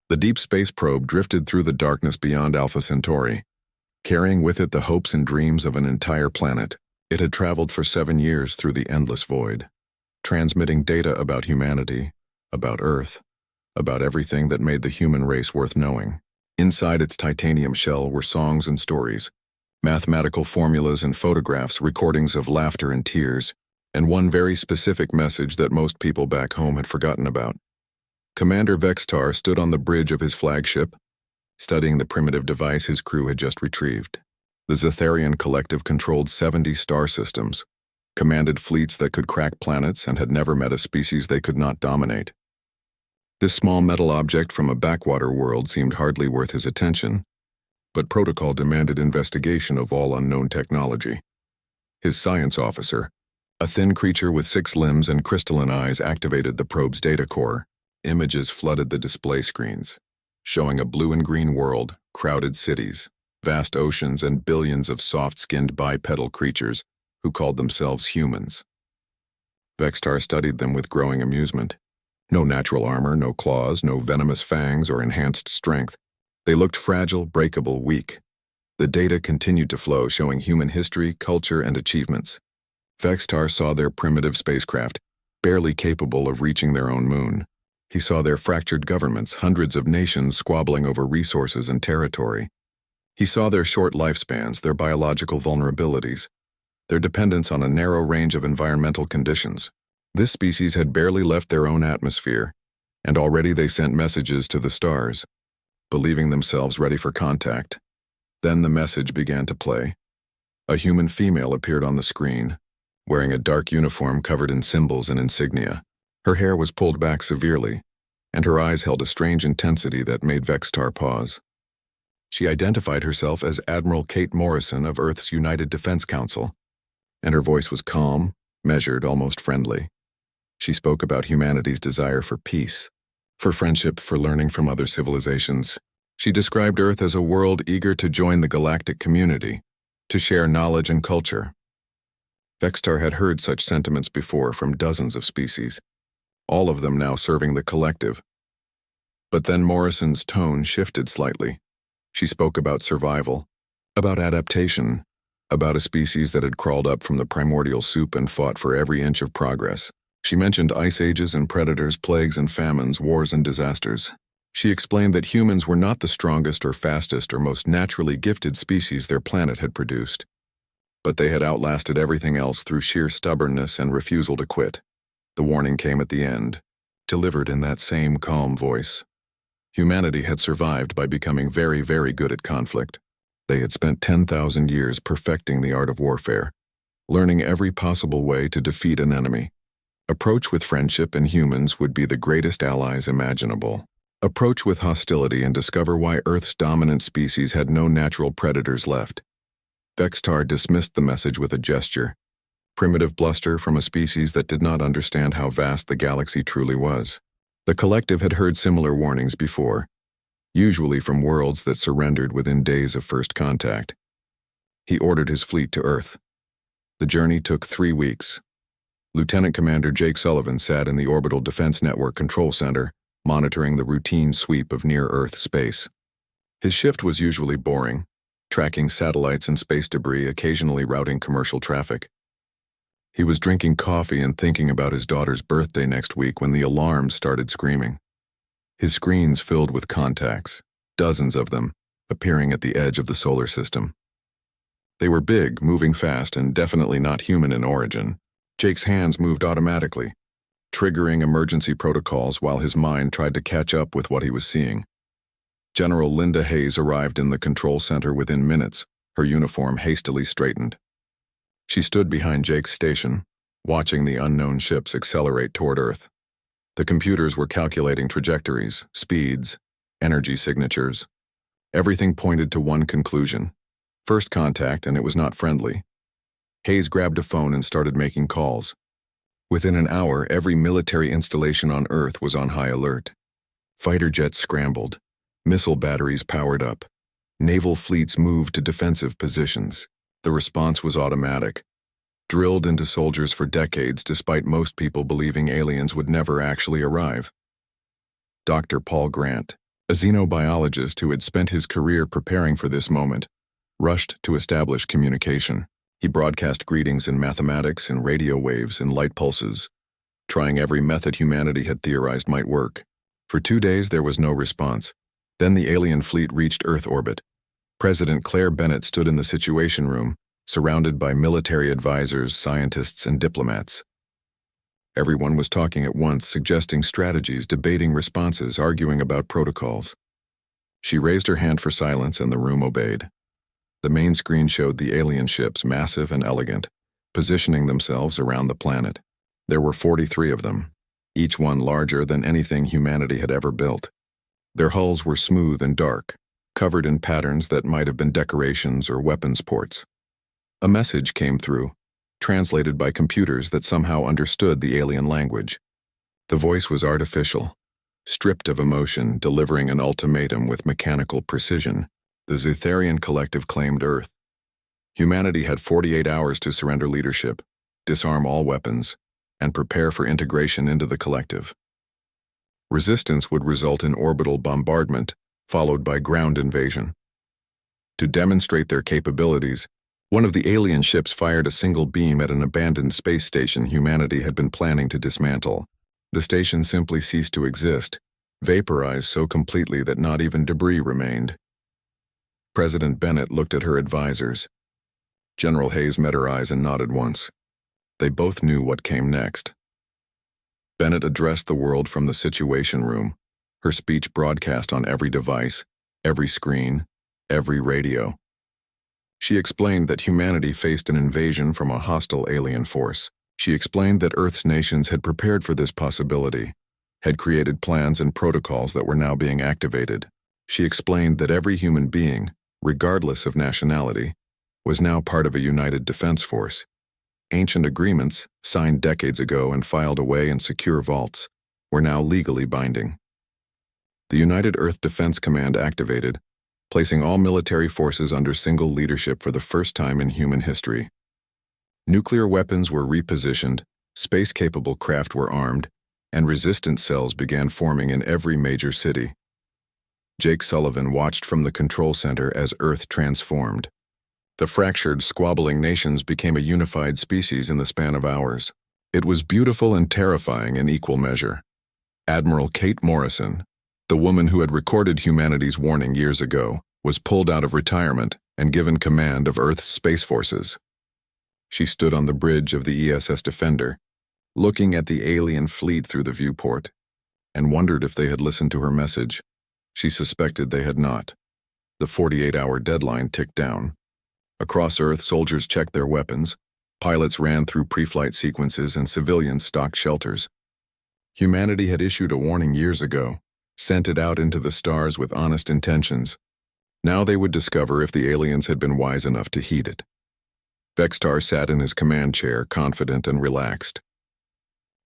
The deep space probe drifted through the darkness beyond Alpha Centauri, carrying with it the hopes and dreams of an entire planet. It had traveled for 7 years through the endless void, transmitting data about humanity, about Earth, about everything that made the human race worth knowing. Inside its titanium shell were songs and stories, mathematical formulas and photographs, recordings of laughter and tears, and one very specific message that most people back home had forgotten about. Commander Vextar stood on the bridge of his flagship, studying the primitive device his crew had just retrieved. The Zetharian Collective controlled 70 star systems, commanded fleets that could crack planets, and had never met a species they could not dominate. This small metal object from a backwater world seemed hardly worth his attention, but protocol demanded investigation of all unknown technology. His science officer, a thin creature with 6 limbs and crystalline eyes, activated the probe's data core. Images flooded the display screens, showing a blue and green world, crowded cities, vast oceans, and billions of soft-skinned bipedal creatures who called themselves humans. Vextar studied them with growing amusement. No natural armor, no claws, no venomous fangs or enhanced strength. They looked fragile, breakable, weak. The data continued to flow, showing human history, culture, and achievements. Vextar saw their primitive spacecraft, barely capable of reaching their own moon. He saw their fractured governments, hundreds of nations squabbling over resources and territory. He saw their short lifespans, their biological vulnerabilities, their dependence on a narrow range of environmental conditions. This species had barely left their own atmosphere, and already they sent messages to the stars, believing themselves ready for contact. Then the message began to play. A human female appeared on the screen, wearing a dark uniform covered in symbols and insignia. Her hair was pulled back severely, and her eyes held a strange intensity that made Vextar pause. She identified herself as Admiral Kate Morrison of Earth's United Defense Council, and her voice was calm, measured, almost friendly. She spoke about humanity's desire for peace, for friendship, for learning from other civilizations. She described Earth as a world eager to join the galactic community, to share knowledge and culture. Vextar had heard such sentiments before from dozens of species, all of them now serving the collective. But then Morrison's tone shifted slightly. She spoke about survival, about adaptation, about a species that had crawled up from the primordial soup and fought for every inch of progress. She mentioned ice ages and predators, plagues and famines, wars and disasters. She explained that humans were not the strongest or fastest or most naturally gifted species their planet had produced, but they had outlasted everything else through sheer stubbornness and refusal to quit. The warning came at the end, delivered in that same calm voice. Humanity had survived by becoming very, very good at conflict. They had spent 10,000 years perfecting the art of warfare, learning every possible way to defeat an enemy. Approach with friendship and humans would be the greatest allies imaginable. Approach with hostility and discover why Earth's dominant species had no natural predators left. Vextar dismissed the message with a gesture. Primitive bluster from a species that did not understand how vast the galaxy truly was. The collective had heard similar warnings before, usually from worlds that surrendered within days of first contact. He ordered his fleet to Earth. The journey took 3 weeks. Lieutenant Commander Jake Sullivan sat in the Orbital Defense Network Control Center, monitoring the routine sweep of near-Earth space. His shift was usually boring, tracking satellites and space debris, occasionally routing commercial traffic. He was drinking coffee and thinking about his daughter's birthday next week when the alarms started screaming. His screens filled with contacts, dozens of them, appearing at the edge of the solar system. They were big, moving fast, and definitely not human in origin. Jake's hands moved automatically, triggering emergency protocols while his mind tried to catch up with what he was seeing. General Linda Hayes arrived in the control center within minutes, her uniform hastily straightened. She stood behind Jake's station, watching the unknown ships accelerate toward Earth. The computers were calculating trajectories, speeds, energy signatures. Everything pointed to one conclusion. First contact, and it was not friendly. Hayes grabbed a phone and started making calls. Within an hour, every military installation on Earth was on high alert. Fighter jets scrambled. Missile batteries powered up. Naval fleets moved to defensive positions. The response was automatic, drilled into soldiers for decades despite most people believing aliens would never actually arrive. Dr. Paul Grant, A xenobiologist who had spent his career preparing for this moment rushed to establish communication. He broadcast greetings in mathematics and radio waves and light pulses, trying every method humanity had theorized might work. For 2 days there was no response. Then the alien fleet reached Earth orbit. President Claire Bennett stood in the Situation Room, surrounded by military advisors, scientists, and diplomats. Everyone was talking at once, suggesting strategies, debating responses, arguing about protocols. She raised her hand for silence and the room obeyed. The main screen showed the alien ships, massive and elegant, positioning themselves around the planet. There were 43 of them, each one larger than anything humanity had ever built. Their hulls were smooth and dark, covered in patterns that might have been decorations or weapons ports. A message came through, translated by computers that somehow understood the alien language. The voice was artificial, stripped of emotion, delivering an ultimatum with mechanical precision. The Zetharian collective claimed Earth. Humanity had 48 hours to surrender leadership, disarm all weapons, and prepare for integration into the collective. Resistance would result in orbital bombardment, followed by ground invasion. To demonstrate their capabilities, one of the alien ships fired a single beam at an abandoned space station humanity had been planning to dismantle. The station simply ceased to exist, vaporized so completely that not even debris remained. President Bennett looked at her advisors. General Hayes met her eyes and nodded once. They both knew what came next. Bennett addressed the world from the Situation Room, her speech broadcast on every device, every screen, every radio. She explained that humanity faced an invasion from a hostile alien force. She explained that Earth's nations had prepared for this possibility, had created plans and protocols that were now being activated. She explained that every human being, regardless of nationality, was now part of a united defense force. Ancient agreements, signed decades ago and filed away in secure vaults, were now legally binding. The United Earth Defense Command activated, placing all military forces under single leadership for the first time in human history. Nuclear weapons were repositioned, space-capable craft were armed, and resistance cells began forming in every major city. Jake Sullivan watched from the control center as Earth transformed. The fractured, squabbling nations became a unified species in the span of hours. It was beautiful and terrifying in equal measure. Admiral Kate Morrison, the woman who had recorded humanity's warning years ago, was pulled out of retirement and given command of Earth's space forces. She stood on the bridge of the ESS Defender, looking at the alien fleet through the viewport, and wondered if they had listened to her message. She suspected they had not. The 48-hour deadline ticked down. Across Earth, soldiers checked their weapons, pilots ran through pre-flight sequences, and civilians stocked shelters. Humanity had issued a warning years ago, sent it out into the stars with honest intentions. Now they would discover if the aliens had been wise enough to heed it. Vextar sat in his command chair, confident and relaxed.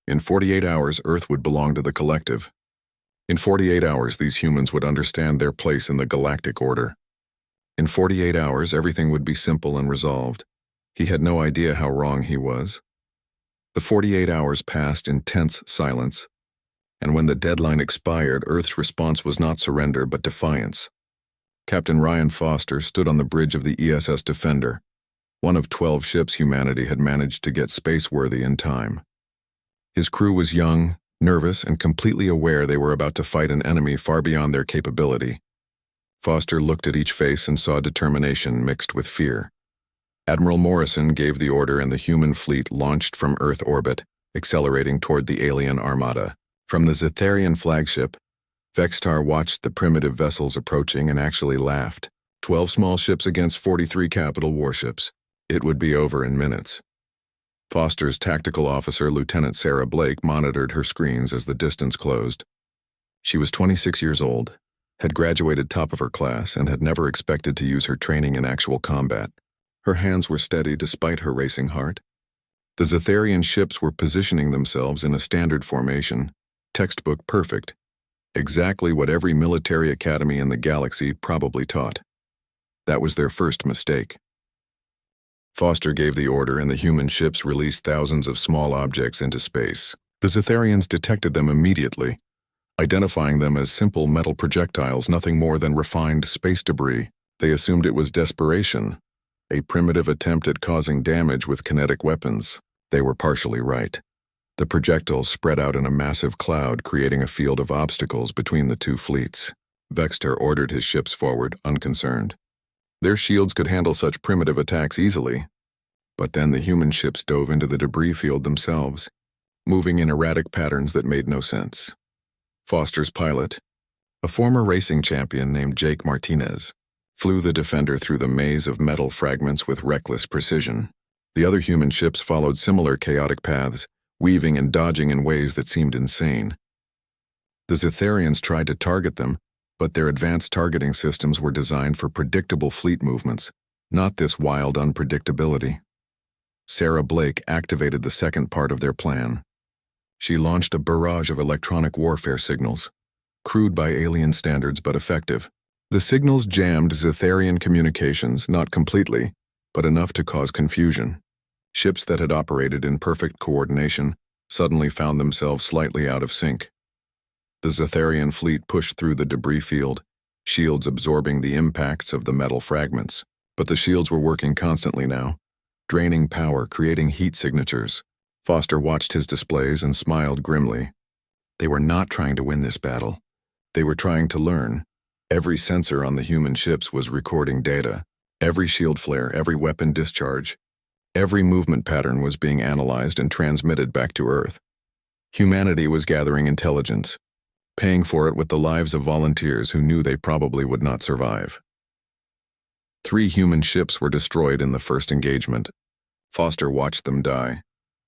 In 48 hours, Earth would belong to the collective. In 48 hours, these humans would understand their place in the galactic order. In 48 hours, everything would be simple and resolved. He had no idea how wrong he was. The 48 hours passed in tense silence, and when the deadline expired, Earth's response was not surrender but defiance. Captain Ryan Foster stood on the bridge of the ESS Defender, one of 12 ships humanity had managed to get space-worthy in time. His crew was young, nervous, and completely aware they were about to fight an enemy far beyond their capability. Foster looked at each face and saw determination mixed with fear. Admiral Morrison gave the order and the human fleet launched from Earth orbit, accelerating toward the alien armada. From the Zetharian flagship, Vextar watched the primitive vessels approaching and actually laughed. 12 small ships against 43 capital warships. It would be over in minutes. Foster's tactical officer, Lieutenant Sarah Blake, monitored her screens as the distance closed. She was 26 years old, had graduated top of her class, and had never expected to use her training in actual combat. Her hands were steady despite her racing heart. The Zetharian ships were positioning themselves in a standard formation, textbook perfect, exactly what every military academy in the galaxy probably taught. That was their first mistake. Foster gave the order and the human ships released thousands of small objects into space. The Zetharians detected them immediately, Identifying them as simple metal projectiles, nothing more than refined space debris, they assumed it was desperation, a primitive attempt at causing damage with kinetic weapons. They were partially right. The projectiles spread out in a massive cloud, creating a field of obstacles between the two fleets. Vextar ordered his ships forward, unconcerned. Their shields could handle such primitive attacks easily. But then the human ships dove into the debris field themselves, moving in erratic patterns that made no sense. Foster's pilot, a former racing champion named Jake Martinez, flew the Defender through the maze of metal fragments with reckless precision. The other human ships followed similar chaotic paths, weaving and dodging in ways that seemed insane. The Zetharians tried to target them, but their advanced targeting systems were designed for predictable fleet movements, not this wild unpredictability. Sarah Blake activated the second part of their plan. She launched a barrage of electronic warfare signals, crude by alien standards but effective. The signals jammed Zetharian communications, not completely, but enough to cause confusion. Ships that had operated in perfect coordination suddenly found themselves slightly out of sync. The Zetharian fleet pushed through the debris field, shields absorbing the impacts of the metal fragments. But the shields were working constantly now, draining power, creating heat signatures. Foster watched his displays and smiled grimly. They were not trying to win this battle. They were trying to learn. Every sensor on the human ships was recording data. Every shield flare, every weapon discharge, every movement pattern was being analyzed and transmitted back to Earth. Humanity was gathering intelligence, paying for it with the lives of volunteers who knew they probably would not survive. 3 human ships were destroyed in the first engagement. Foster watched them die,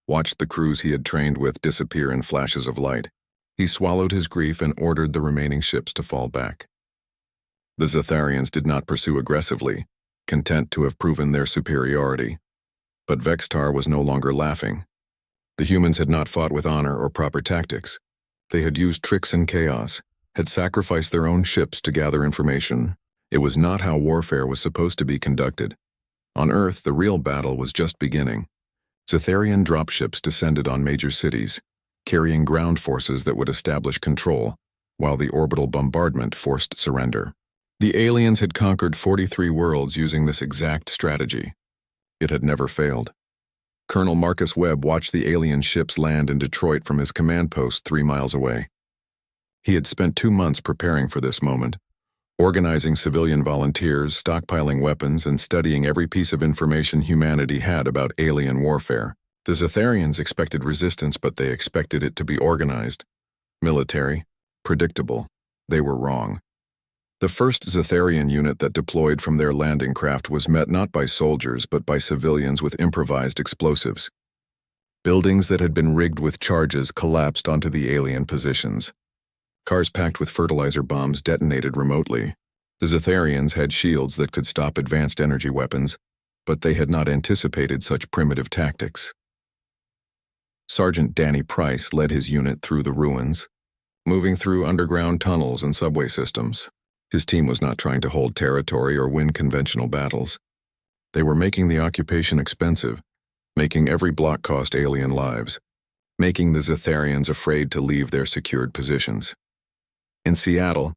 watched the crews he had trained with disappear in flashes of light. He swallowed his grief and ordered the remaining ships to fall back. The Zetharians did not pursue aggressively, content to have proven their superiority. But Vextar was no longer laughing. The humans had not fought with honor or proper tactics. They had used tricks and chaos, had sacrificed their own ships to gather information. It was not how warfare was supposed to be conducted. On Earth, the real battle was just beginning. Zetharian dropships descended on major cities, carrying ground forces that would establish control, while the orbital bombardment forced surrender. The aliens had conquered 43 worlds using this exact strategy. It had never failed. Colonel Marcus Webb watched the alien ships land in Detroit from his command post 3 miles away. He had spent 2 months preparing for this moment, organizing civilian volunteers, stockpiling weapons, and studying every piece of information humanity had about alien warfare. The Zetharians expected resistance, but they expected it to be organized, military, predictable. They were wrong. The first Zetharian unit that deployed from their landing craft was met not by soldiers but by civilians with improvised explosives. Buildings that had been rigged with charges collapsed onto the alien positions. Cars packed with fertilizer bombs detonated remotely. The Zetharians had shields that could stop advanced energy weapons, but they had not anticipated such primitive tactics. Sergeant Danny Price led his unit through the ruins, moving through underground tunnels and subway systems. His team was not trying to hold territory or win conventional battles. They were making the occupation expensive, making every block cost alien lives, making the Zetharians afraid to leave their secured positions. In Seattle,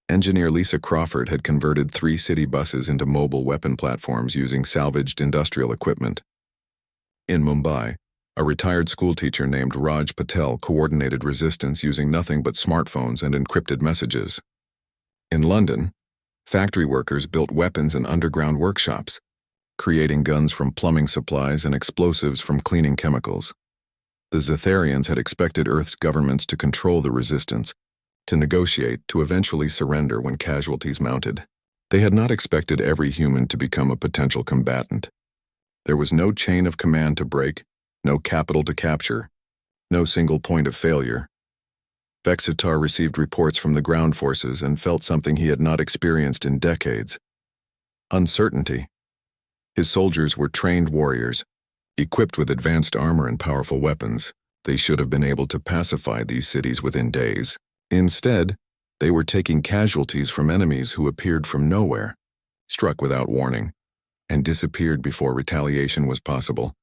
engineer Lisa Crawford had converted 3 city buses into mobile weapon platforms using salvaged industrial equipment. In Mumbai, a retired schoolteacher named Raj Patel coordinated resistance using nothing but smartphones and encrypted messages. In London, factory workers built weapons in underground workshops, creating guns from plumbing supplies and explosives from cleaning chemicals. The Zetharians had expected Earth's governments to control the resistance, to negotiate, to eventually surrender when casualties mounted. They had not expected every human to become a potential combatant. There was no chain of command to break, no capital to capture, no single point of failure. Vextar received reports from the ground forces and felt something he had not experienced in decades: uncertainty. His soldiers were trained warriors, equipped with advanced armor and powerful weapons. They should have been able to pacify these cities within days. Instead, they were taking casualties from enemies who appeared from nowhere, struck without warning, and disappeared before retaliation was possible.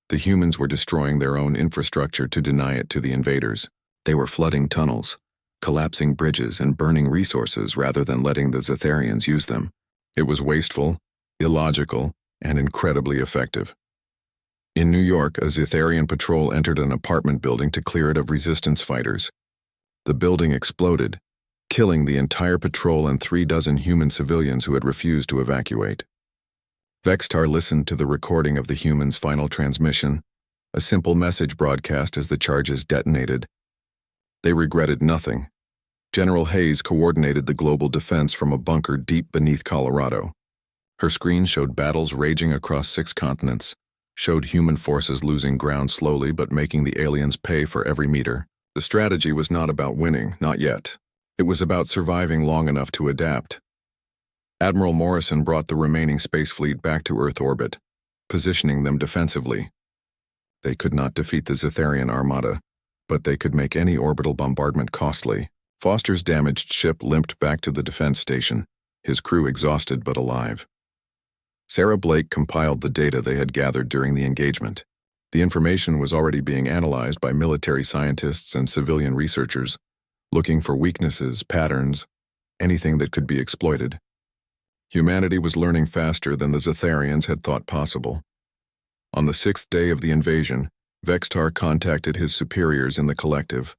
The humans were destroying their own infrastructure to deny it to the invaders. They were flooding tunnels, collapsing bridges and burning resources rather than letting the Zetharians use them. It was wasteful, illogical, and incredibly effective. In New York, a Zetharian patrol entered an apartment building to clear it of resistance fighters. The building exploded, killing the entire patrol and 36 human civilians who had refused to evacuate. Vextar listened to the recording of the humans' final transmission, a simple message broadcast as the charges detonated. They regretted nothing. General Hayes coordinated the global defense from a bunker deep beneath Colorado. Her screen showed battles raging across 6 continents, showed human forces losing ground slowly but making the aliens pay for every meter. The strategy was not about winning, not yet. It was about surviving long enough to adapt. Admiral Morrison brought the remaining space fleet back to Earth orbit, positioning them defensively. They could not defeat the Zetharian armada, but they could make any orbital bombardment costly. Foster's damaged ship limped back to the defense station, his crew exhausted but alive. Sarah Blake compiled the data they had gathered during the engagement. The information was already being analyzed by military scientists and civilian researchers, looking for weaknesses, patterns, anything that could be exploited. Humanity was learning faster than the Zetharians had thought possible. On the 6th day of the invasion, Vextar contacted his superiors in the collective.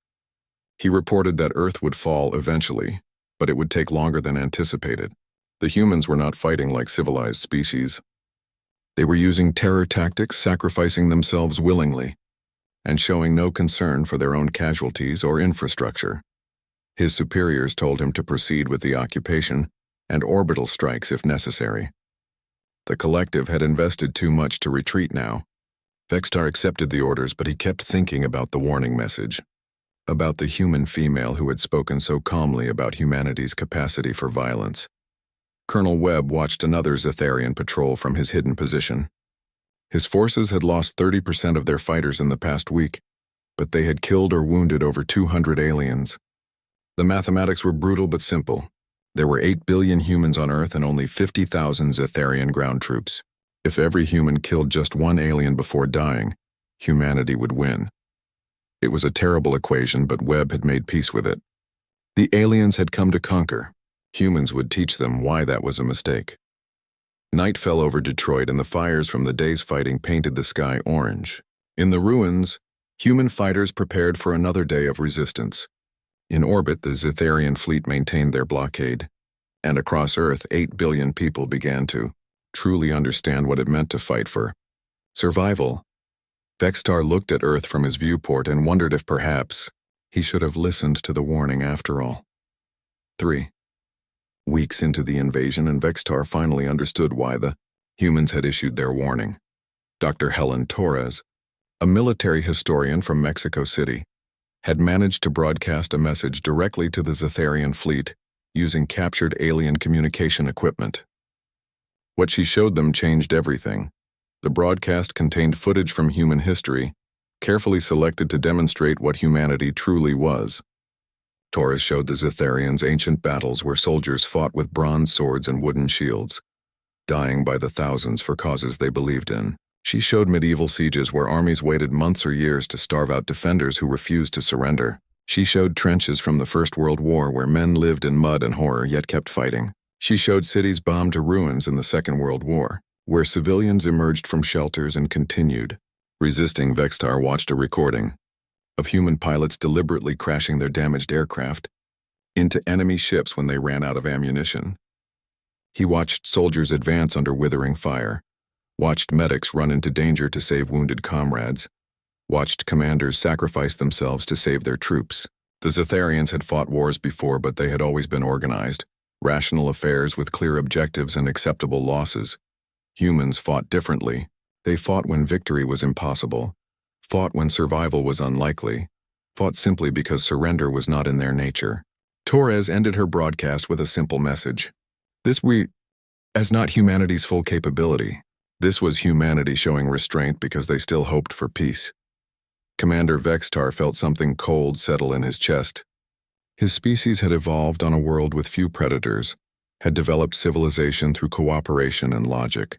He reported that Earth would fall eventually, but it would take longer than anticipated. The humans were not fighting like civilized species. They were using terror tactics, sacrificing themselves willingly, and showing no concern for their own casualties or infrastructure. His superiors told him to proceed with the occupation and orbital strikes if necessary. The collective had invested too much to retreat now. Vextar accepted the orders, but he kept thinking about the warning message, about the human female who had spoken so calmly about humanity's capacity for violence. Colonel Webb watched another Zetharian patrol from his hidden position. His forces had lost 30% of their fighters in the past week, but they had killed or wounded over 200 aliens. The mathematics were brutal but simple. There were 8 billion humans on Earth and only 50,000 Zetharian ground troops. If every human killed just one alien before dying, humanity would win. It was a terrible equation, but Webb had made peace with it. The aliens had come to conquer. Humans would teach them why that was a mistake. Night fell over Detroit and the fires from the day's fighting painted the sky orange. In the ruins, human fighters prepared for another day of resistance. In orbit, the Zetharian fleet maintained their blockade. And across Earth, 8 billion people began to truly understand what it meant to fight for survival. Vextar looked at Earth from his viewport and wondered if perhaps he should have listened to the warning after all. 3 weeks into the invasion, and Vextar finally understood why the humans had issued their warning. Dr. Helen Torres, a military historian from Mexico City, had managed to broadcast a message directly to the Zetharian fleet using captured alien communication equipment. What she showed them changed everything. The broadcast contained footage from human history, carefully selected to demonstrate what humanity truly was. Torres showed the Zetharians ancient battles where soldiers fought with bronze swords and wooden shields, dying by the thousands for causes they believed in. She showed medieval sieges where armies waited months or years to starve out defenders who refused to surrender. She showed trenches from the First World War where men lived in mud and horror yet kept fighting. She showed cities bombed to ruins in the Second World War, where civilians emerged from shelters and continued. Resisting, Vextar watched a recording of human pilots deliberately crashing their damaged aircraft into enemy ships when they ran out of ammunition. He watched soldiers advance under withering fire, watched medics run into danger to save wounded comrades, watched commanders sacrifice themselves to save their troops. The Zetharians had fought wars before, but they had always been organized, rational affairs with clear objectives and acceptable losses. Humans fought differently. They fought when victory was impossible, fought when survival was unlikely, fought simply because surrender was not in their nature. Torres ended her broadcast with a simple message. This as not humanity's full capability. This was humanity showing restraint because they still hoped for peace. Commander Vextar felt something cold settle in his chest. His species had evolved on a world with few predators, had developed civilization through cooperation and logic.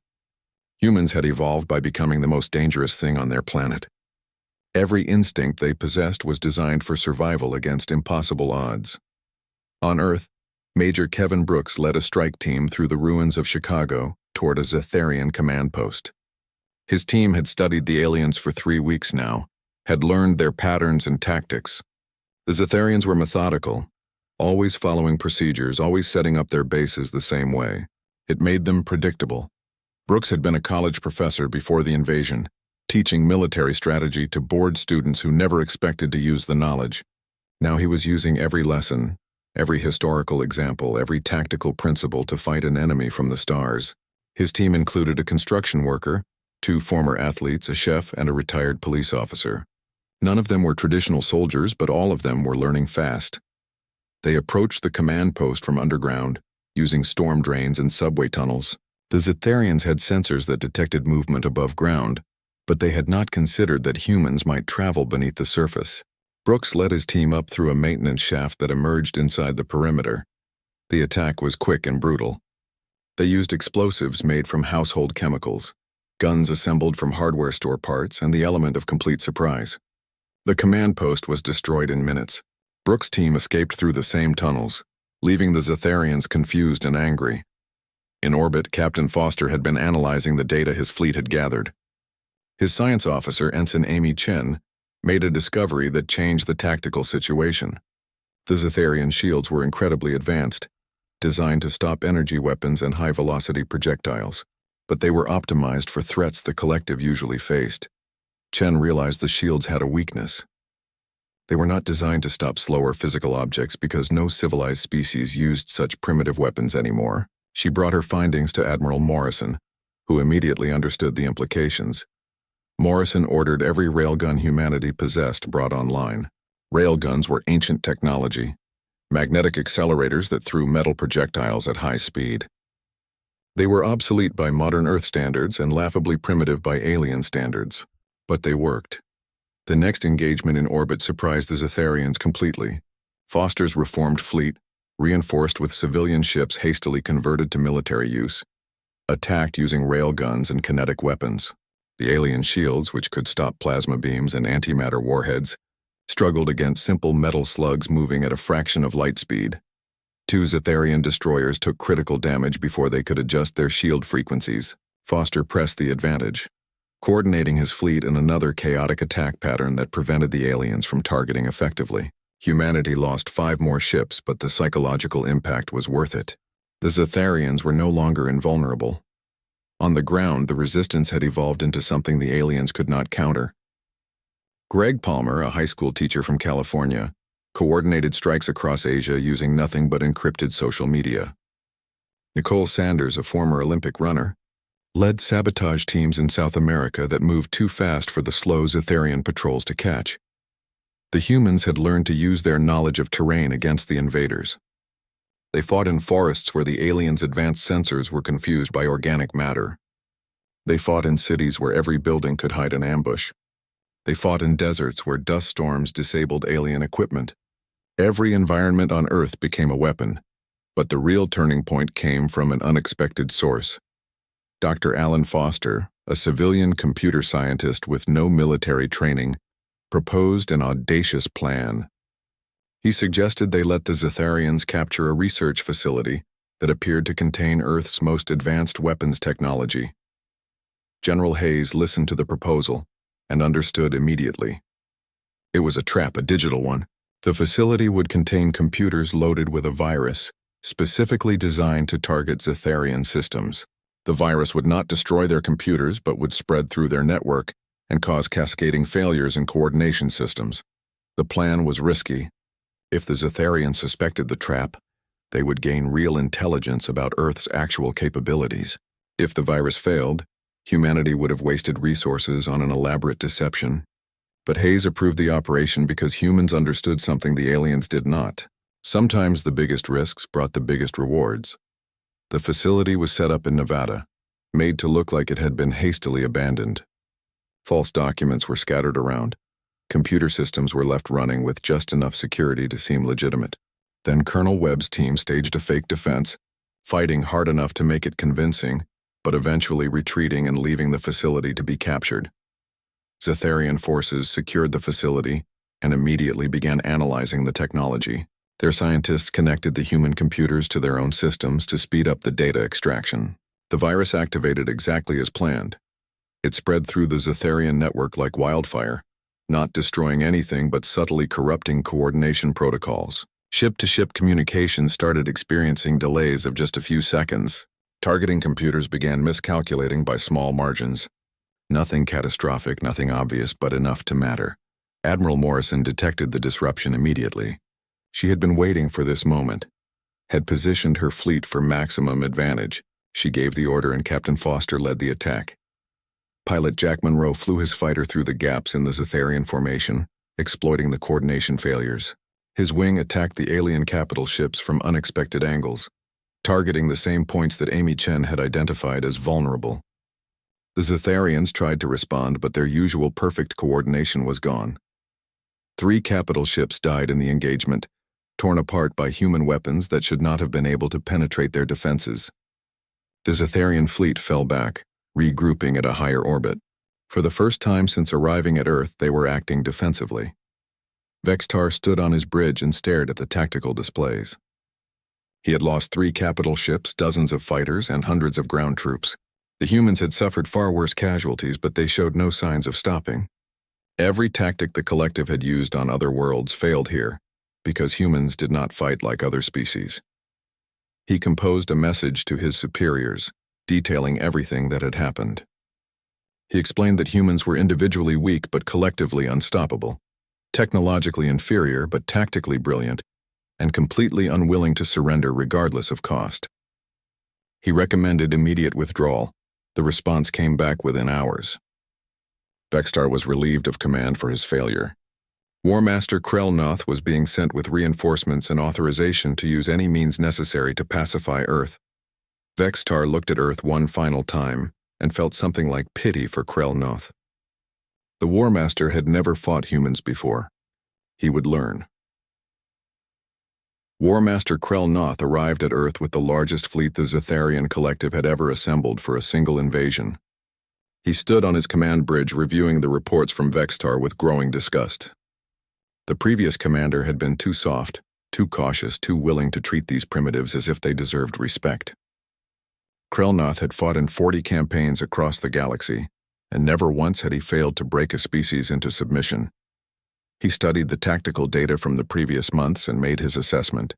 Humans had evolved by becoming the most dangerous thing on their planet. Every instinct they possessed was designed for survival against impossible odds. On Earth, Major Kevin Brooks led a strike team through the ruins of Chicago toward a Zetharian command post. His team had studied the aliens for 3 weeks now, had learned their patterns and tactics. The Zetharians were methodical, always following procedures, always setting up their bases the same way. It made them predictable. Brooks had been a college professor before the invasion, teaching military strategy to bored students who never expected to use the knowledge. Now he was using every lesson, every historical example, every tactical principle to fight an enemy from the stars. His team included a construction worker, 2 former athletes, a chef, and a retired police officer. None of them were traditional soldiers, but all of them were learning fast. They approached the command post from underground, using storm drains and subway tunnels. The Zetharians had sensors that detected movement above ground, but they had not considered that humans might travel beneath the surface. Brooks led his team up through a maintenance shaft that emerged inside the perimeter. The attack was quick and brutal. They used explosives made from household chemicals, guns assembled from hardware store parts, and the element of complete surprise. The command post was destroyed in minutes. Brooks' team escaped through the same tunnels, leaving the Zetharians confused and angry. In orbit, Captain Foster had been analyzing the data his fleet had gathered. His science officer, Ensign Amy Chen, made a discovery that changed the tactical situation. The Zetharian shields were incredibly advanced, designed to stop energy weapons and high-velocity projectiles, but they were optimized for threats the collective usually faced. Chen realized the shields had a weakness. They were not designed to stop slower physical objects because no civilized species used such primitive weapons anymore. She brought her findings to Admiral Morrison, who immediately understood the implications. Morrison ordered every railgun humanity possessed brought online. Railguns were ancient technology, magnetic accelerators that threw metal projectiles at high speed. They were obsolete by modern Earth standards and laughably primitive by alien standards, but they worked. The next engagement in orbit surprised the Zetharians completely. Foster's reformed fleet, reinforced with civilian ships hastily converted to military use, attacked using railguns and kinetic weapons. The alien shields, which could stop plasma beams and antimatter warheads, struggled against simple metal slugs moving at a fraction of light speed. 2 Zetharian destroyers took critical damage before they could adjust their shield frequencies. Foster pressed the advantage, coordinating his fleet in another chaotic attack pattern that prevented the aliens from targeting effectively. Humanity lost 5 more ships, but the psychological impact was worth it. The Zetharians were no longer invulnerable. On the ground, the resistance had evolved into something the aliens could not counter. Greg Palmer, a high school teacher from California, coordinated strikes across Asia using nothing but encrypted social media. Nicole Sanders, a former Olympic runner, led sabotage teams in South America that moved too fast for the slow Zetharian patrols to catch. The humans had learned to use their knowledge of terrain against the invaders. They fought in forests where the aliens' advanced sensors were confused by organic matter. They fought in cities where every building could hide an ambush. They fought in deserts where dust storms disabled alien equipment. Every environment on Earth became a weapon, but the real turning point came from an unexpected source. Dr. Alan Foster, a civilian computer scientist with no military training, proposed an audacious plan. He suggested they let the Zetharians capture a research facility that appeared to contain Earth's most advanced weapons technology. General Hayes listened to the proposal and understood immediately. It was a trap, a digital one. The facility would contain computers loaded with a virus, specifically designed to target Zetharian systems. The virus would not destroy their computers, but would spread through their network and cause cascading failures in coordination systems. The plan was risky. If the Zetharians suspected the trap, they would gain real intelligence about Earth's actual capabilities. If the virus failed, humanity would have wasted resources on an elaborate deception. But Hayes approved the operation because humans understood something the aliens did not. Sometimes the biggest risks brought the biggest rewards. The facility was set up in Nevada, made to look like it had been hastily abandoned. False documents were scattered around. Computer systems were left running with just enough security to seem legitimate. Then Colonel Webb's team staged a fake defense, fighting hard enough to make it convincing, but eventually retreating and leaving the facility to be captured. Zetharian forces secured the facility and immediately began analyzing the technology. Their scientists connected the human computers to their own systems to speed up the data extraction. The virus activated exactly as planned. It spread through the Zetharian network like wildfire, not destroying anything but subtly corrupting coordination protocols. Ship-to-ship communication started experiencing delays of just a few seconds. Targeting computers began miscalculating by small margins. Nothing catastrophic, nothing obvious, but enough to matter. Admiral Morrison detected the disruption immediately. She had been waiting for this moment, had positioned her fleet for maximum advantage. She gave the order and Captain Foster led the attack. Pilot Jack Monroe flew his fighter through the gaps in the Zetharian formation, exploiting the coordination failures. His wing attacked the alien capital ships from unexpected angles, targeting the same points that Amy Chen had identified as vulnerable. The Zetharians tried to respond, but their usual perfect coordination was gone. 3 capital ships died in the engagement, torn apart by human weapons that should not have been able to penetrate their defenses. The Zetharian fleet fell back, regrouping at a higher orbit. For the first time since arriving at Earth, they were acting defensively. Vextar stood on his bridge and stared at the tactical displays. He had lost 3 capital ships, dozens of fighters, and hundreds of ground troops. The humans had suffered far worse casualties, but they showed no signs of stopping. Every tactic the collective had used on other worlds failed here, because humans did not fight like other species. He composed a message to his superiors, detailing everything that had happened. He explained that humans were individually weak but collectively unstoppable, technologically inferior but tactically brilliant, and completely unwilling to surrender regardless of cost. He recommended immediate withdrawal. The response came back within hours. Vextar was relieved of command for his failure. War Master Krell was being sent with reinforcements and authorization to use any means necessary to pacify Earth. Vextar looked at Earth one final time and felt something like pity for Krell. The War Master had never fought humans before. He would learn. War Master Krell arrived at Earth with the largest fleet the Zetharian collective had ever assembled for a single invasion. He stood on his command bridge reviewing the reports from Vextar with growing disgust. The previous commander had been too soft, too cautious, too willing to treat these primitives as if they deserved respect. Krell had fought in 40 campaigns across the galaxy, and never once had he failed to break a species into submission. He studied the tactical data from the previous months and made his assessment.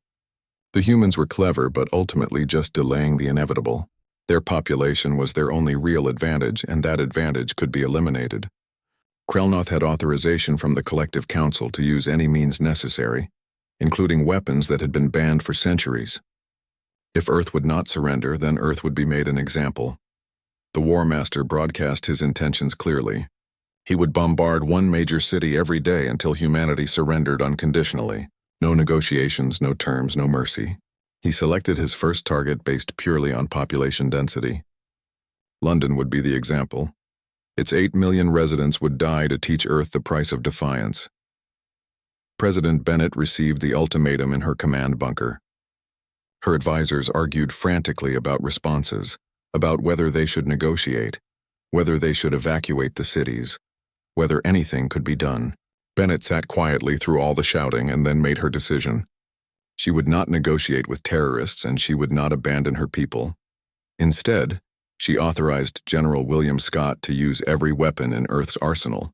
The humans were clever, but ultimately just delaying the inevitable. Their population was their only real advantage, and that advantage could be eliminated. Krell had authorization from the Collective Council to use any means necessary, including weapons that had been banned for centuries. If Earth would not surrender, then Earth would be made an example. The War Master broadcast his intentions clearly. He would bombard one major city every day until humanity surrendered unconditionally. No negotiations, no terms, no mercy. He selected his first target based purely on population density. London would be the example. Its 8 million residents would die to teach Earth the price of defiance. President Bennett received the ultimatum in her command bunker. Her advisors argued frantically about responses, about whether they should negotiate, whether they should evacuate the cities, whether anything could be done. Bennett sat quietly through all the shouting and then made her decision. She would not negotiate with terrorists and she would not abandon her people. Instead, she authorized General William Scott to use every weapon in Earth's arsenal.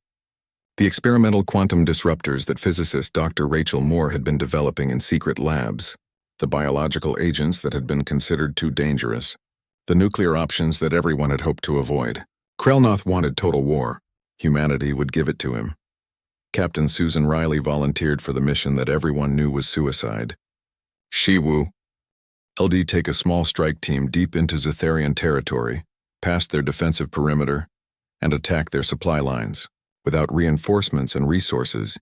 The experimental quantum disruptors that physicist Dr. Rachel Moore had been developing in secret labs, the biological agents that had been considered too dangerous, the nuclear options that everyone had hoped to avoid. Krell wanted total war. Humanity would give it to him. Captain Susan Riley volunteered for the mission that everyone knew was suicide. Shiwu. LD take a small strike team deep into Zetharian territory, past their defensive perimeter, and attack their supply lines. Without reinforcements and resources,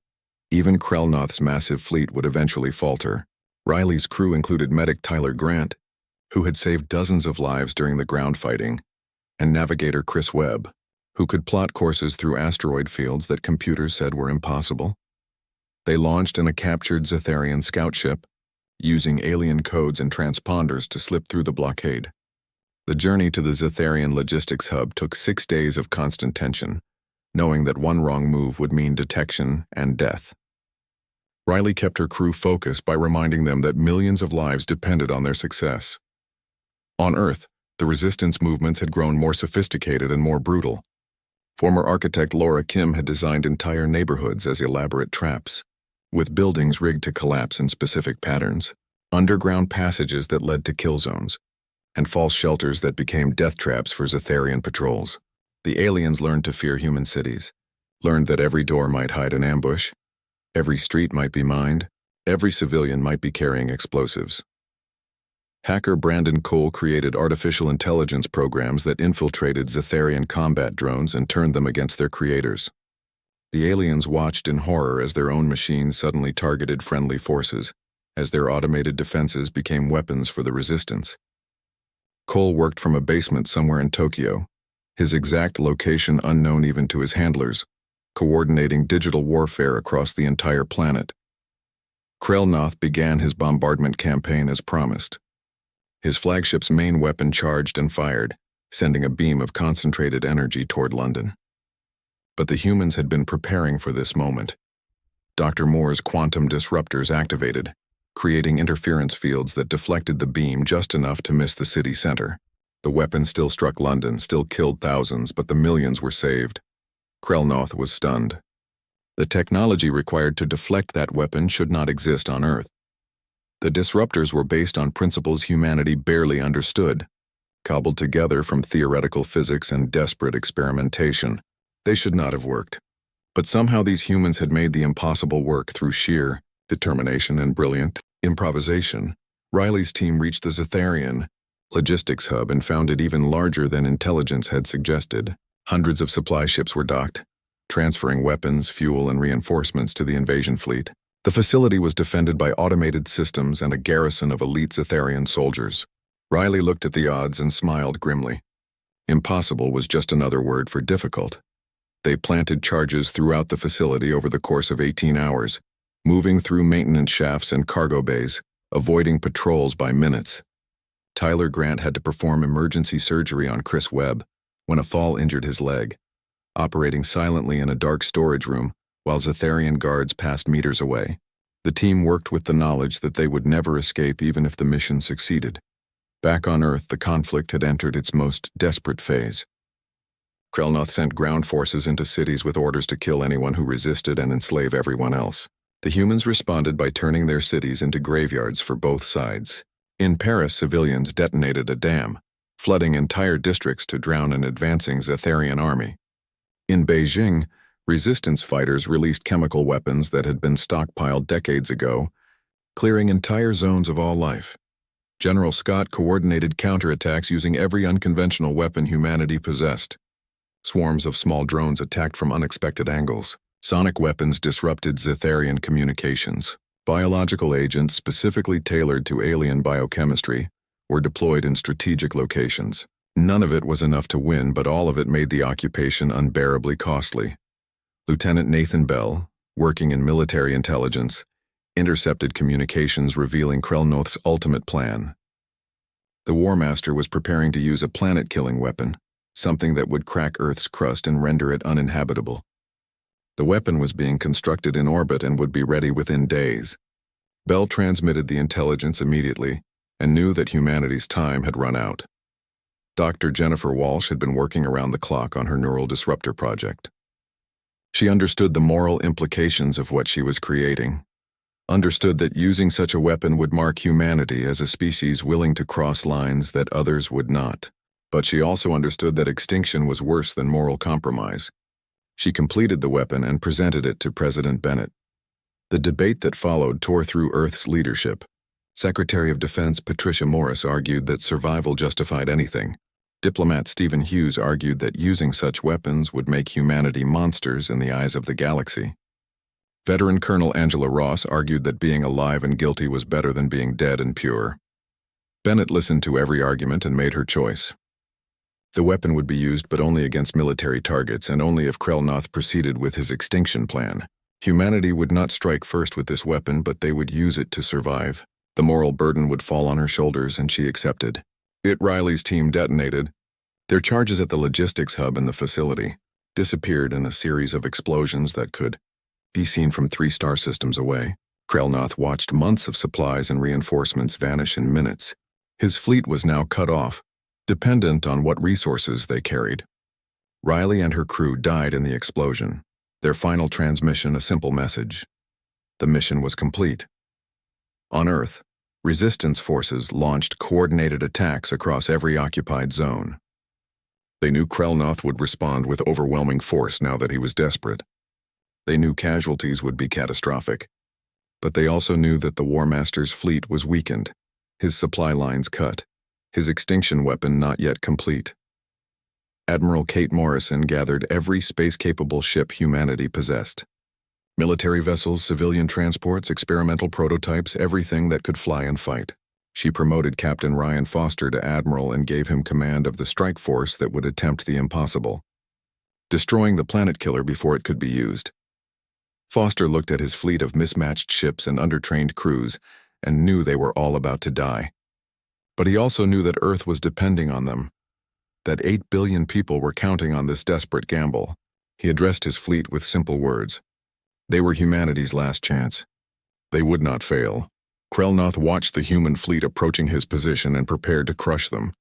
even Krell massive fleet would eventually falter. Riley's crew included medic Tyler Grant, who had saved dozens of lives during the ground fighting, and navigator Chris Webb, who could plot courses through asteroid fields that computers said were impossible. They launched in a captured Zetharian scout ship, using alien codes and transponders to slip through the blockade. The journey to the Zetharian logistics hub took 6 days of constant tension, knowing that one wrong move would mean detection and death. Riley kept her crew focused by reminding them that millions of lives depended on their success. On Earth, the resistance movements had grown more sophisticated and more brutal. Former architect Laura Kim had designed entire neighborhoods as elaborate traps, with buildings rigged to collapse in specific patterns, underground passages that led to kill zones, and false shelters that became death traps for Zetharian patrols. The aliens learned to fear human cities, learned that every door might hide an ambush, every street might be mined, every civilian might be carrying explosives. Hacker Brandon Cole created artificial intelligence programs that infiltrated Zetharian combat drones and turned them against their creators. The aliens watched in horror as their own machines suddenly targeted friendly forces, as their automated defenses became weapons for the resistance. Cole worked from a basement somewhere in Tokyo, his exact location unknown even to his handlers, coordinating digital warfare across the entire planet. Krelnoth began his bombardment campaign as promised. His flagship's main weapon charged and fired, sending a beam of concentrated energy toward London. But the humans had been preparing for this moment. Dr. Moore's quantum disruptors activated, creating interference fields that deflected the beam just enough to miss the city center. The weapon still struck London, still killed thousands, but the millions were saved. Krelnoth was stunned. The technology required to deflect that weapon should not exist on Earth. The disruptors were based on principles humanity barely understood, cobbled together from theoretical physics and desperate experimentation. They should not have worked. But somehow these humans had made the impossible work through sheer determination and brilliant improvisation. Riley's team reached the Zetharian logistics hub and found it even larger than intelligence had suggested. Hundreds of supply ships were docked, transferring weapons, fuel, and reinforcements to the invasion fleet. The facility was defended by automated systems and a garrison of elite Zetharian soldiers. Riley looked at the odds and smiled grimly. Impossible was just another word for difficult. They planted charges throughout the facility over the course of 18 hours, moving through maintenance shafts and cargo bays, avoiding patrols by minutes. Tyler Grant had to perform emergency surgery on Chris Webb when a fall injured his leg, operating silently in a dark storage room while Zetharian guards passed meters away. The team worked with the knowledge that they would never escape even if the mission succeeded. Back on Earth, the conflict had entered its most desperate phase. Krelnoth sent ground forces into cities with orders to kill anyone who resisted and enslave everyone else. The humans responded by turning their cities into graveyards for both sides. In Paris, civilians detonated a dam, flooding entire districts to drown an advancing Zetharian army. In Beijing, resistance fighters released chemical weapons that had been stockpiled decades ago, clearing entire zones of all life. General Scott coordinated counterattacks using every unconventional weapon humanity possessed. Swarms of small drones attacked from unexpected angles. Sonic weapons disrupted Zetharian communications. Biological agents specifically tailored to alien biochemistry were deployed in strategic locations. None of it was enough to win, but all of it made the occupation unbearably costly. Lieutenant Nathan Bell, working in military intelligence, intercepted communications revealing Krelnoth's ultimate plan. The War Master was preparing to use a planet-killing weapon, something that would crack Earth's crust and render it uninhabitable. The weapon was being constructed in orbit and would be ready within days. Bell transmitted the intelligence immediately and knew that humanity's time had run out. Dr. Jennifer Walsh had been working around the clock on her neural disruptor project. She understood the moral implications of what she was creating, understood that using such a weapon would mark humanity as a species willing to cross lines that others would not. But she also understood that extinction was worse than moral compromise. She completed the weapon and presented it to President Bennett. The debate that followed tore through Earth's leadership. Secretary of Defense Patricia Morris argued that survival justified anything. Diplomat Stephen Hughes argued that using such weapons would make humanity monsters in the eyes of the galaxy. Veteran Colonel Angela Ross argued that being alive and guilty was better than being dead and pure. Bennett listened to every argument and made her choice. The weapon would be used but only against military targets and only if Krelnoth proceeded with his extinction plan. Humanity would not strike first with this weapon, but they would use it to survive. The moral burden would fall on her shoulders, and she accepted. Riley's team detonated their charges at the logistics hub in the facility. disappeared in a series of explosions that could be seen from 3 star systems away. Krelnoth watched months of supplies and reinforcements vanish in minutes. His fleet was now cut off, dependent on what resources they carried. Riley and her crew died in the explosion. Their final transmission a simple message. The mission was complete. On Earth, resistance forces launched coordinated attacks across every occupied zone. They knew Krelnoth would respond with overwhelming force now that he was desperate. They knew casualties would be catastrophic. But they also knew that the War Master's fleet was weakened, his supply lines cut, his extinction weapon not yet complete. Admiral Kate Morrison gathered every space-capable ship humanity possessed. Military vessels, civilian transports, experimental prototypes, everything that could fly and fight. She promoted Captain Ryan Foster to Admiral and gave him command of the strike force that would attempt the impossible, destroying the planet killer before it could be used. Foster looked at his fleet of mismatched ships and undertrained crews and knew they were all about to die. But he also knew that Earth was depending on them, that 8 billion people were counting on this desperate gamble. He addressed his fleet with simple words. They were humanity's last chance. They would not fail. Krelnoth watched the human fleet approaching his position and prepared to crush them.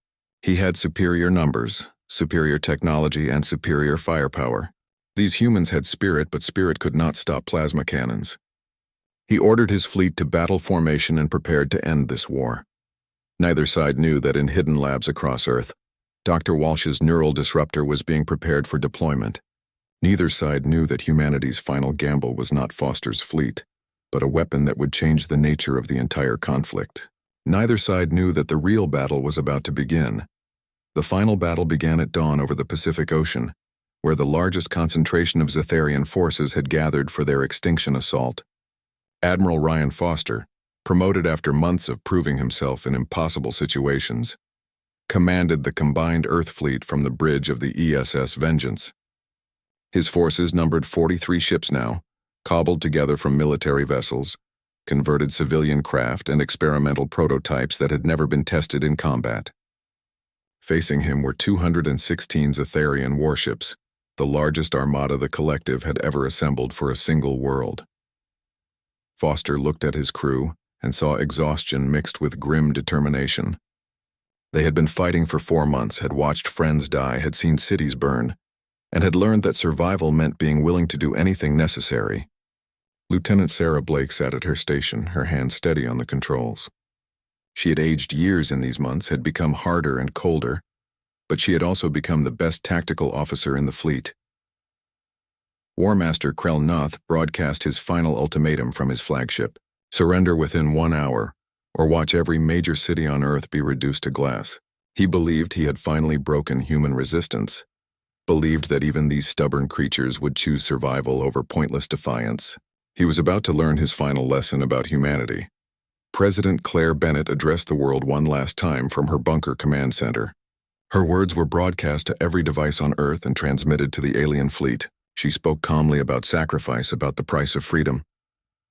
He had superior numbers, superior technology, and superior firepower. These humans had spirit, but spirit could not stop plasma cannons. He ordered his fleet to battle formation and prepared to end this war. Neither side knew that in hidden labs across Earth, Dr. Walsh's neural disruptor was being prepared for deployment. Neither side knew that humanity's final gamble was not Foster's fleet, but a weapon that would change the nature of the entire conflict. Neither side knew that the real battle was about to begin. The final battle began at dawn over the Pacific Ocean, where the largest concentration of Zetharian forces had gathered for their extinction assault. Admiral Ryan Foster, promoted after months of proving himself in impossible situations, commanded the combined Earth fleet from the bridge of the ESS Vengeance. His forces numbered 43 ships now, cobbled together from military vessels, converted civilian craft, and experimental prototypes that had never been tested in combat. Facing him were 216 Zetharian warships, the largest armada the collective had ever assembled for a single world. Foster looked at his crew and saw exhaustion mixed with grim determination. They had been fighting for 4 months, had watched friends die, had seen cities burn, and had learned that survival meant being willing to do anything necessary. Lieutenant Sarah Blake sat at her station, her hand steady on the controls. She had aged years in these months, had become harder and colder, but she had also become the best tactical officer in the fleet. War Master Krelnoth broadcast his final ultimatum from his flagship: surrender within 1 hour, or watch every major city on Earth be reduced to glass. He believed he had finally broken human resistance, believed that even these stubborn creatures would choose survival over pointless defiance. He was about to learn his final lesson about humanity. President Claire Bennett addressed the world one last time from her bunker command center. Her words were broadcast to every device on Earth and transmitted to the alien fleet. She spoke calmly about sacrifice, about the price of freedom,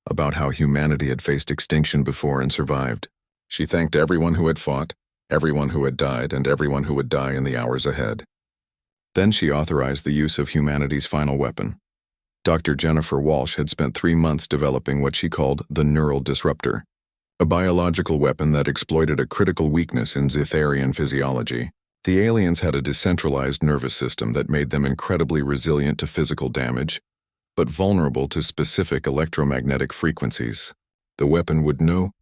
about how humanity had faced extinction before and survived. She thanked everyone who had fought, everyone who had died, and everyone who would die in the hours ahead. Then she authorized the use of humanity's final weapon. Dr. Jennifer Walsh had spent 3 months developing what she called the neural disruptor, a biological weapon that exploited a critical weakness in Zetharian physiology. The aliens had a decentralized nervous system that made them incredibly resilient to physical damage, but vulnerable to specific electromagnetic frequencies. The weapon would know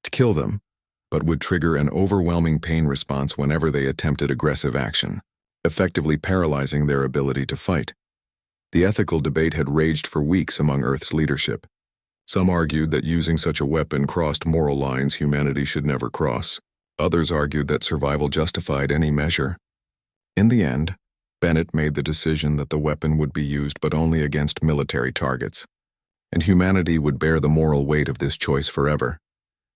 to kill them, but would trigger an overwhelming pain response whenever they attempted aggressive action, effectively paralyzing their ability to fight. The ethical debate had raged for weeks among Earth's leadership. Some argued that using such a weapon crossed moral lines humanity should never cross. Others argued that survival justified any measure. In the end, Bennett made the decision that the weapon would be used but only against military targets, and humanity would bear the moral weight of this choice forever.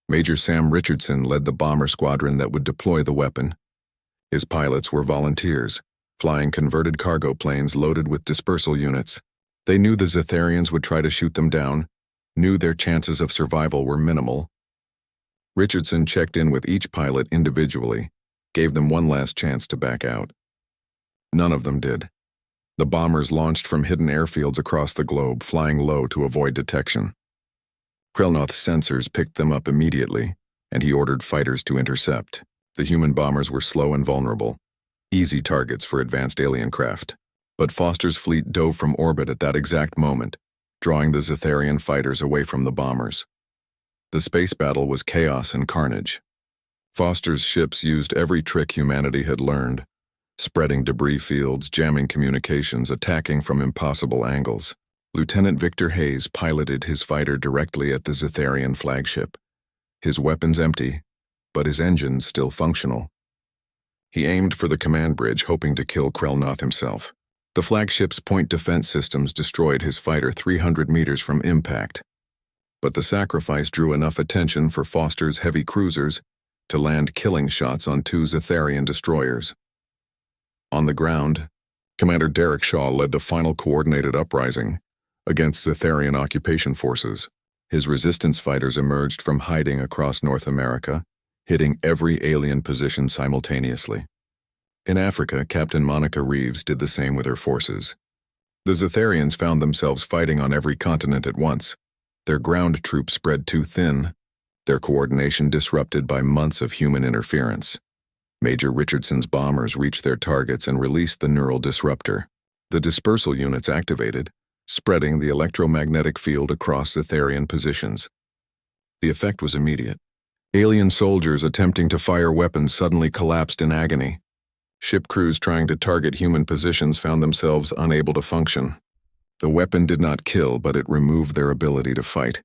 Major Sam Richardson led the bomber squadron that would deploy the weapon. His pilots were volunteers, flying converted cargo planes loaded with dispersal units. They knew the Zetharians would try to shoot them down, knew their chances of survival were minimal. Richardson checked in with each pilot individually, gave them one last chance to back out. None of them did. The bombers launched from hidden airfields across the globe, flying low to avoid detection. Krelnoth's sensors picked them up immediately, and he ordered fighters to intercept. The human bombers were slow and vulnerable, easy targets for advanced alien craft. But Foster's fleet dove from orbit at that exact moment, drawing the Zetharian fighters away from the bombers. The space battle was chaos and carnage. Foster's ships used every trick humanity had learned, spreading debris fields, jamming communications, attacking from impossible angles. Lieutenant Victor Hayes piloted his fighter directly at the Zetharian flagship, his weapons empty, but his engines still functional. He aimed for the command bridge, hoping to kill Krelnoth himself. The flagship's point defense systems destroyed his fighter 300 meters from impact. But the sacrifice drew enough attention for Foster's heavy cruisers to land killing shots on 2 Zetharian destroyers. On the ground, Commander Derek Shaw led the final coordinated uprising against Zetharian occupation forces. His resistance fighters emerged from hiding across North America, hitting every alien position simultaneously. In Africa, Captain Monica Reeves did the same with her forces. The Zetharians found themselves fighting on every continent at once, their ground troops spread too thin, their coordination disrupted by months of human interference. Major Richardson's bombers reached their targets and released the neural disruptor. The dispersal units activated, spreading the electromagnetic field across Zetharian positions. The effect was immediate. Alien soldiers attempting to fire weapons suddenly collapsed in agony. Ship crews trying to target human positions found themselves unable to function. The weapon did not kill, but it removed their ability to fight.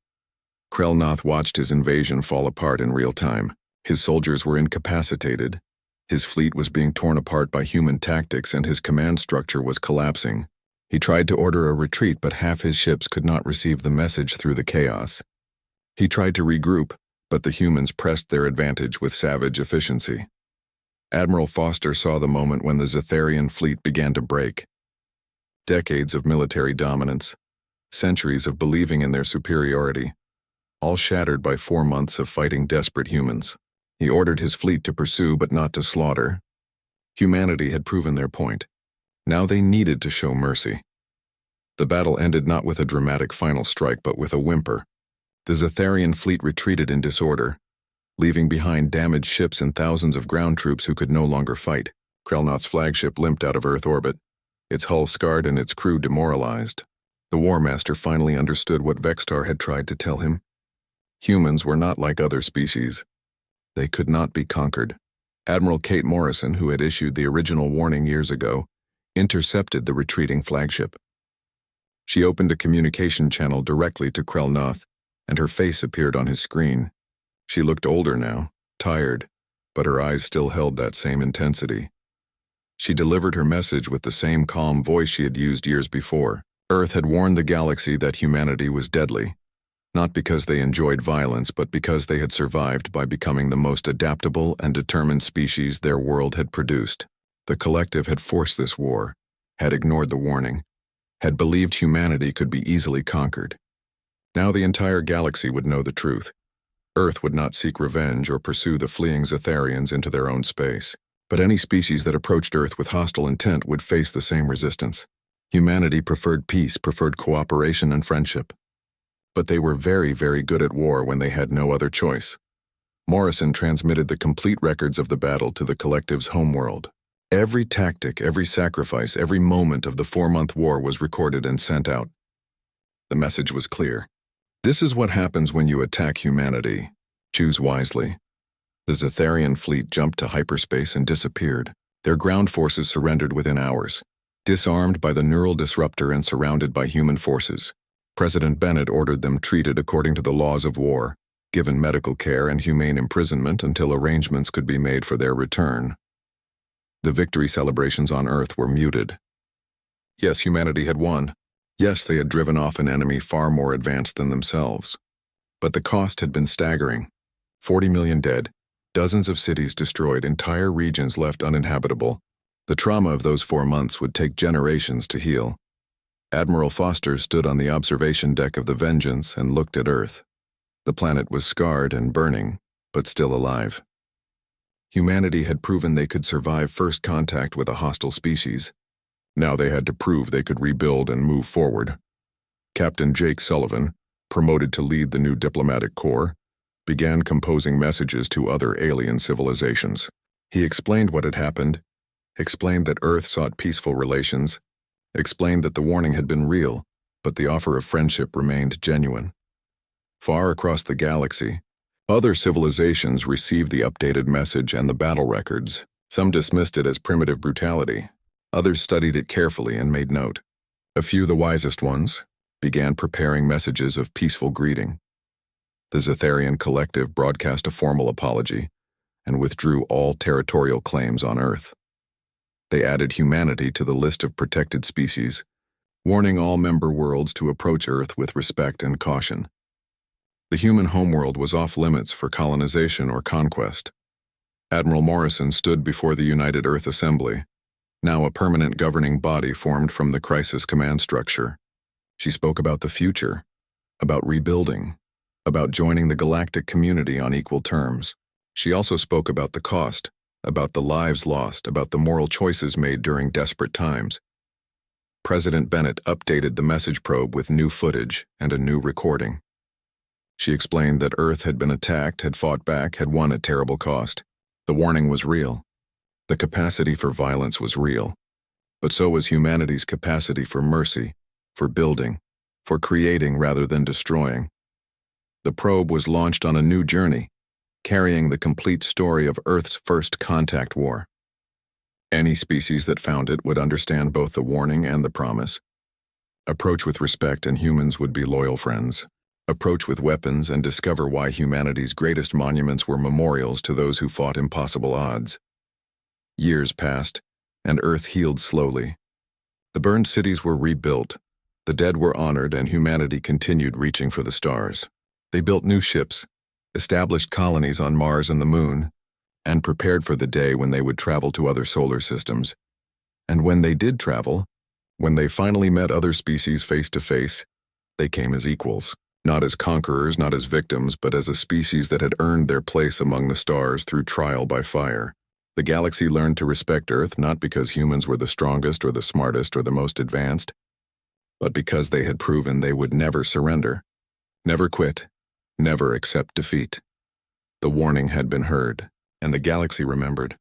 Krelnoth watched his invasion fall apart in real time. His soldiers were incapacitated, his fleet was being torn apart by human tactics, and his command structure was collapsing. He tried to order a retreat, but half his ships could not receive the message through the chaos. He tried to regroup, but the humans pressed their advantage with savage efficiency. Admiral Foster saw the moment when the Zetharian fleet began to break. Decades of military dominance, centuries of believing in their superiority, all shattered by 4 months of fighting desperate humans. He ordered his fleet to pursue but not to slaughter. Humanity had proven their point. Now they needed to show mercy. The battle ended not with a dramatic final strike but with a whimper. The Zetharian fleet retreated in disorder, leaving behind damaged ships and thousands of ground troops who could no longer fight. Krelnoth's flagship limped out of Earth orbit, its hull scarred and its crew demoralized. The War Master finally understood what Vextar had tried to tell him. Humans were not like other species. They could not be conquered. Admiral Kate Morrison, who had issued the original warning years ago, intercepted the retreating flagship. She opened a communication channel directly to Krelnoth, and her face appeared on his screen. She looked older now, tired, but her eyes still held that same intensity. She delivered her message with the same calm voice she had used years before. Earth had warned the galaxy that humanity was deadly, not because they enjoyed violence, but because they had survived by becoming the most adaptable and determined species their world had produced. The collective had forced this war, had ignored the warning, had believed humanity could be easily conquered. Now the entire galaxy would know the truth. Earth would not seek revenge or pursue the fleeing Zetharians into their own space. But any species that approached Earth with hostile intent would face the same resistance. Humanity preferred peace, preferred cooperation and friendship. But they were very, very good at war when they had no other choice. Morrison transmitted the complete records of the battle to the collective's homeworld. Every tactic, every sacrifice, every moment of the 4-month war was recorded and sent out. The message was clear. This is what happens when you attack humanity. Choose wisely. The Zetharian fleet jumped to hyperspace and disappeared. Their ground forces surrendered within hours, disarmed by the neural disruptor and surrounded by human forces. President Bennett ordered them treated according to the laws of war, given medical care and humane imprisonment until arrangements could be made for their return. The victory celebrations on Earth were muted. Yes, humanity had won. Yes, they had driven off an enemy far more advanced than themselves. But the cost had been staggering. 40 million dead, dozens of cities destroyed, entire regions left uninhabitable. The trauma of those 4 months would take generations to heal. Admiral Foster stood on the observation deck of the Vengeance and looked at Earth. The planet was scarred and burning, but still alive. Humanity had proven they could survive first contact with a hostile species. Now they had to prove they could rebuild and move forward. Captain Jake Sullivan, promoted to lead the new diplomatic corps, began composing messages to other alien civilizations. He explained what had happened, explained that Earth sought peaceful relations, explained that the warning had been real, but the offer of friendship remained genuine. Far across the galaxy, other civilizations received the updated message and the battle records. Some dismissed it as primitive brutality. Others studied it carefully and made note. A few, the wisest ones, began preparing messages of peaceful greeting. The Zetharian collective broadcast a formal apology and withdrew all territorial claims on Earth. They added humanity to the list of protected species, warning all member worlds to approach Earth with respect and caution. The human homeworld was off limits for colonization or conquest. Admiral Morrison stood before the United Earth Assembly, now a permanent governing body formed from the Crisis Command Structure. She spoke about the future, about rebuilding, about joining the galactic community on equal terms. She also spoke about the cost, about the lives lost, about the moral choices made during desperate times. President Bennett updated the message probe with new footage and a new recording. She explained that Earth had been attacked, had fought back, had won at terrible cost. The warning was real. The capacity for violence was real. But so was humanity's capacity for mercy, for building, for creating rather than destroying. The probe was launched on a new journey, carrying the complete story of Earth's first contact war. Any species that found it would understand both the warning and the promise. Approach with respect and humans would be loyal friends. Approach with weapons and discover why humanity's greatest monuments were memorials to those who fought impossible odds. Years passed, and Earth healed slowly. The burned cities were rebuilt, the dead were honored, and humanity continued reaching for the stars. They built new ships, established colonies on Mars and the Moon, and prepared for the day when they would travel to other solar systems. And when they did travel, when they finally met other species face to face, they came as equals. Not as conquerors, not as victims, but as a species that had earned their place among the stars through trial by fire. The galaxy learned to respect Earth not because humans were the strongest or the smartest or the most advanced, but because they had proven they would never surrender, never quit, never accept defeat. The warning had been heard, and the galaxy remembered.